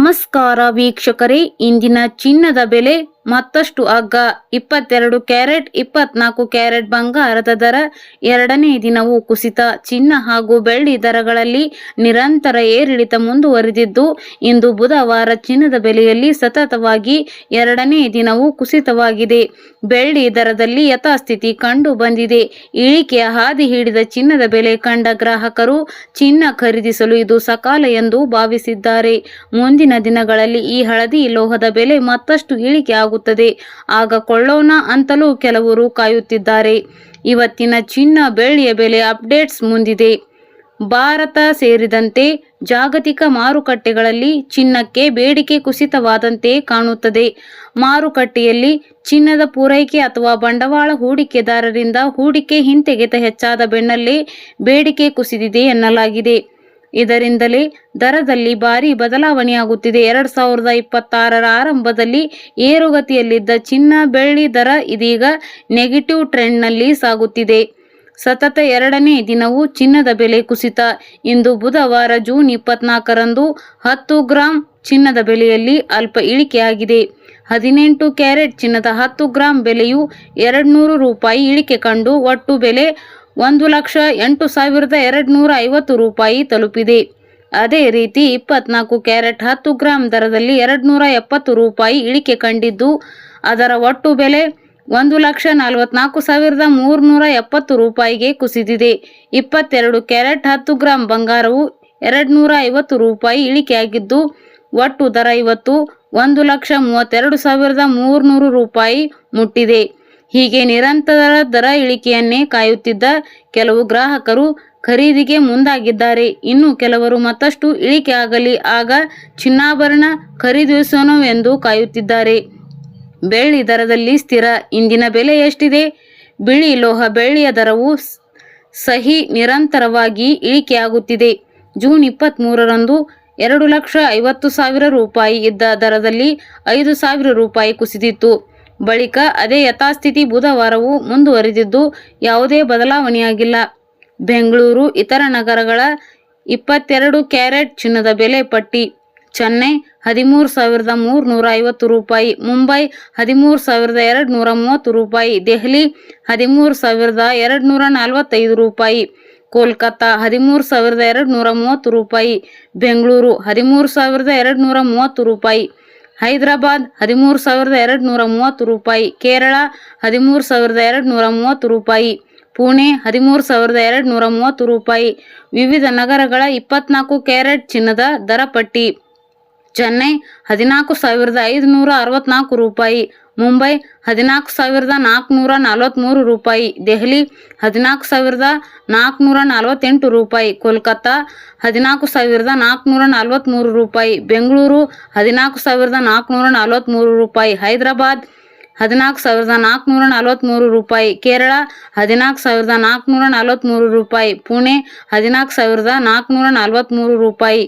ನಮಸ್ಕಾರ ವೀಕ್ಷಕರೇ, ಇಂದಿನ ಚಿನ್ನದ ಬೆಲೆ ಮತ್ತಷ್ಟು ಅಗ್ಗ. 22 ಕ್ಯಾರೆಟ್ 24 ಕ್ಯಾರೆಟ್ ಬಂಗಾರದ ದರ ಎರಡನೇ ದಿನವೂ ಕುಸಿತ. ಚಿನ್ನ ಹಾಗೂ ಬೆಳ್ಳಿ ದರಗಳಲ್ಲಿ ನಿರಂತರ ಏರಿಳಿತ ಮುಂದುವರಿದಿದ್ದು, ಇಂದು ಬುಧವಾರ ಚಿನ್ನದ ಬೆಲೆಯಲ್ಲಿ ಸತತವಾಗಿ ಎರಡನೇ ದಿನವೂ ಕುಸಿತವಾಗಿದೆ. ಬೆಳ್ಳಿ ದರದಲ್ಲಿ ಯಥಾಸ್ಥಿತಿ ಕಂಡು ಬಂದಿದೆ. ಇಳಿಕೆಯ ಹಾದಿ ಹಿಡಿದ ಚಿನ್ನದ ಬೆಲೆ ಕಂಡ ಗ್ರಾಹಕರು ಚಿನ್ನ ಖರೀದಿಸಲು ಇದು ಸಕಾಲ ಎಂದು ಭಾವಿಸಿದ್ದಾರೆ. ಮುಂದಿನ ದಿನಗಳಲ್ಲಿ ಈ ಹಳದಿ ಲೋಹದ ಬೆಲೆ ಮತ್ತಷ್ಟು ಇಳಿಕೆ ಆಗುತ್ತದೆ, ಆಗ ಕೊಳ್ಳೋಣ ಅಂತಲೂ ಕೆಲವರು ಕಾಯುತ್ತಿದ್ದಾರೆ. ಇವತ್ತಿನ ಚಿನ್ನ ಬೆಳ್ಳಿಯ ಬೆಲೆ ಅಪ್ಡೇಟ್ಸ್ ಮುಂದಿದೆ. ಭಾರತ ಸೇರಿದಂತೆ ಜಾಗತಿಕ ಮಾರುಕಟ್ಟೆಗಳಲ್ಲಿ ಚಿನ್ನಕ್ಕೆ ಬೇಡಿಕೆ ಕುಸಿತವಾದಂತೆ ಕಾಣುತ್ತದೆ. ಮಾರುಕಟ್ಟೆಯಲ್ಲಿ ಚಿನ್ನದ ಪೂರೈಕೆ ಅಥವಾ ಬಂಡವಾಳ ಹೂಡಿಕೆದಾರರಿಂದ ಹೂಡಿಕೆ ಹಿಂತೆಗೆತ ಹೆಚ್ಚಾದ ಬೆನ್ನಲ್ಲೇ ಬೇಡಿಕೆ ಕುಸಿದಿದೆ ಎನ್ನಲಾಗಿದೆ. ಇದರಿಂದಲೇ ದರದಲ್ಲಿ ಭಾರೀ ಬದಲಾವಣೆಯಾಗುತ್ತಿದೆ. 2026ರ ಆರಂಭದಲ್ಲಿ ಏರುಗತಿಯಲ್ಲಿದ್ದ ಚಿನ್ನ ಬೆಳ್ಳಿ ದರ ಇದೀಗ ನೆಗೆಟಿವ್ ಟ್ರೆಂಡ್ನಲ್ಲಿ ಸಾಗುತ್ತಿದೆ. ಸತತ ಎರಡನೇ ದಿನವೂ ಚಿನ್ನದ ಬೆಲೆ ಕುಸಿತ. ಇಂದು ಬುಧವಾರ ಜೂನ್ 24ರಂದು 10 ಗ್ರಾಂ ಚಿನ್ನದ ಬೆಲೆಯಲ್ಲಿ ಅಲ್ಪ ಇಳಿಕೆಯಾಗಿದೆ. 18 ಕ್ಯಾರೆಟ್ ಚಿನ್ನದ 10 ಗ್ರಾಂ ಬೆಲೆಯು 200 ರೂಪಾಯಿ ಇಳಿಕೆ ಕಂಡು ಒಟ್ಟು ಬೆಲೆ 1,08,250 ರೂಪಾಯಿ ತಲುಪಿದೆ. ಅದೇ ರೀತಿ 24 ಕ್ಯಾರೆಟ್ 10 ಗ್ರಾಂ ದರದಲ್ಲಿ 270 ರೂಪಾಯಿ ಇಳಿಕೆ ಕಂಡಿದ್ದು, ಅದರ ಒಟ್ಟು ಬೆಲೆ 1,44,370 ರೂಪಾಯಿಗೆ ಕುಸಿದಿದೆ. 22 ಕ್ಯಾರೆಟ್ 10 ಗ್ರಾಂ ಬಂಗಾರವು 250 ರೂಪಾಯಿ ಇಳಿಕೆಯಾಗಿದ್ದು, ಒಟ್ಟು ದರ ಇವತ್ತು 1,32,300 ರೂಪಾಯಿ ಮುಟ್ಟಿದೆ. ಹೀಗೆ ನಿರಂತರ ದರ ಇಳಿಕೆಯನ್ನೇ ಕಾಯುತ್ತಿದ್ದ ಕೆಲವು ಗ್ರಾಹಕರು ಖರೀದಿಗೆ ಮುಂದಾಗಿದ್ದಾರೆ. ಇನ್ನು ಕೆಲವರು ಮತ್ತಷ್ಟು ಇಳಿಕೆ ಆಗಲಿ, ಆಗ ಚಿನ್ನಾಭರಣ ಖರೀದಿಸೋಣವೆಂದು ಕಾಯುತ್ತಿದ್ದಾರೆ. ಬೆಳ್ಳಿ ದರದಲ್ಲಿ ಸ್ಥಿರ. ಇಂದಿನ ಬೆಲೆ ಎಷ್ಟಿದೆ? ಬಿಳಿ ಲೋಹ ಬೆಳ್ಳಿಯ ದರವು ನಿರಂತರವಾಗಿ ಇಳಿಕೆಯಾಗುತ್ತಿದೆ. ಜೂನ್ 23ರಂದು 2,50,000 ರೂಪಾಯಿ ಇದ್ದ ದರದಲ್ಲಿ 5,000 ರೂಪಾಯಿ ಕುಸಿದಿತ್ತು. ಬಳಿಕ ಅದೇ ಯಥಾಸ್ಥಿತಿ ಬುಧವಾರವೂ ಮುಂದುವರಿದಿದ್ದು, ಯಾವುದೇ ಬದಲಾವಣೆಯಾಗಿಲ್ಲ. ಬೆಂಗಳೂರು ಇತರ ನಗರಗಳ 22 ಕ್ಯಾರೆಟ್ ಚಿನ್ನದ ಬೆಲೆ ಪಟ್ಟಿ. ಚೆನ್ನೈ 13,350 ರೂಪಾಯಿ, ಮುಂಬೈ 13,230 ರೂಪಾಯಿ, ದೆಹಲಿ 13,245 ರೂಪಾಯಿ, ಕೋಲ್ಕತ್ತಾ 13,230 ರೂಪಾಯಿ, ಬೆಂಗಳೂರು 13,230 ರೂಪಾಯಿ, ಹೈದರಾಬಾದ್ 13,230 ರೂಪಾಯಿ, ಕೇರಳ 13,230 ರೂಪಾಯಿ, ಪುಣೆ 13,230 ರೂಪಾಯಿ. ವಿವಿಧ ನಗರಗಳ 24 ಕ್ಯಾರೆಟ್ ಚಿನ್ನದ ದರ ಪಟ್ಟಿ. ಚೆನ್ನೈ 14,564 ರೂಪಾಯಿ, ಮುಂಬೈ 14,443 ರೂಪಾಯಿ, ದೆಹಲಿ 14,448 ರೂಪಾಯಿ, ಕೋಲ್ಕತ್ತಾ 14,443 ರೂಪಾಯಿ, ಬೆಂಗಳೂರು 14,443 ರೂಪಾಯಿ, ಹೈದರಾಬಾದ್ 14,443 ರೂಪಾಯಿ, ಕೇರಳ 14,443 ರೂಪಾಯಿ, ಪುಣೆ 14,443 ರೂಪಾಯಿ.